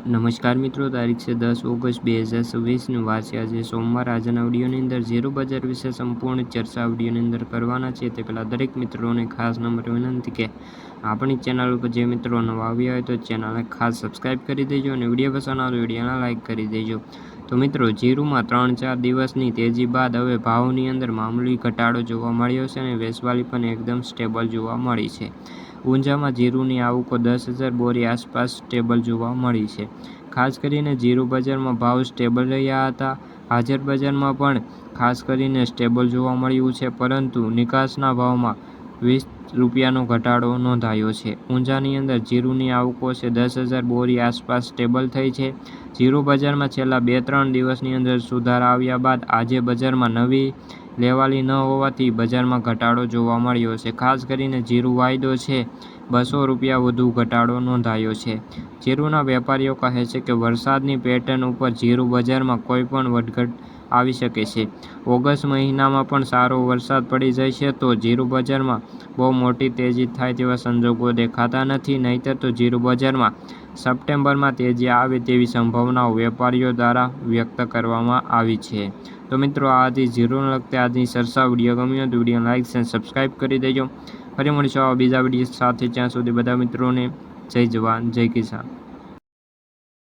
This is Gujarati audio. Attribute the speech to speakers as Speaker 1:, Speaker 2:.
Speaker 1: નમસ્કાર મિત્રો, તારીખ છે 10 ઓગસ્ટ 2026 વાર છે આજે સોમવાર। આજના વિડીયોની અંદર ઝીરો બજાર વિશે સંપૂર્ણ ચર્ચા વિડીયોની અંદર કરવાના છે। તે પહેલાં દરેક મિત્રોને ખાસ નંબર વિનંતી કે આપણી ચેનલ ઉપર જે મિત્રો નવા આવ્યા હોય તો ચેનલને ખાસ સબસ્ક્રાઈબ કરી દેજો અને વિડીયો પસંદ આવે તો વિડીયોને લાઇક કરી દેજો। તો મિત્રો, જીરુમાં 3-4 દિવસની તેજી બાદ હવે ભાવની અંદર મામૂલી ઘટાડો જોવા મળ્યો છે અને વેચવાલી પણ એકદમ સ્ટેબલ જોવા મળી છે। ઊંઝામાં જીરુની આવકો 10,000 બોરી આસપાસ સ્ટેબલ જોવા મળી છે। ખાસ કરીને જીરુ બજારમાં ભાવ સ્ટેબલ રહ્યા હતા। હાજર બજારમાં પણ ખાસ કરીને સ્ટેબલ જોવા મળ્યું છે, પરંતુ નિકાસના ભાવમાં 20 રૂપિયાનો ઘટાડો નોંધાયો છે। ઊંઝાની અંદર જીરુની આવકો છે 10,000 બોરી આસપાસ સ્ટેબલ થઈ છે। જીરુ બજારમાં છેલ્લા 2-3 દિવસની અંદર સુધારા આવ્યા બાદ આજે બજારમાં નવી લેવાલી ન હોવાથી બજારમાં ઘટાડો જોવા મળ્યો છે। ખાસ કરીને જીરુ વાયદો છે 200 રૂપિયા વધુ ઘટાડો નોંધાયો છે। જીરુના વેપારીઓ કહે છે કે વરસાદની પેટર્ન ઉપર જીરુ બજારમાં કોઈ પણ વધઘટ આવી શકે છે। ઓગસ્ટ મહિનામાં પણ સારો વરસાદ પડી જશે તો જીરુ બજારમાં બહુ મોટી તેજી થાય તેવા સંજોગો દેખાતા નથી। નહીંતર તો જીરુ બજારમાં સપ્ટેમ્બરમાં તેજી આવે તેવી સંભાવનાઓ વેપારીઓ દ્વારા વ્યક્ત કરવામાં આવી છે। તો મિત્રો, આ હતી જીરુને લગતી આજની ચર્ચા। વિડીયો ગમ્યો તો વિડીયોને લાઇક અને સબસ્ક્રાઈબ કરી દેજો। ફરી મળીશું આવા બીજા વિડીયો સાથે, ત્યાં સુધી બધા મિત્રોને જય જવાન જય કિસાન।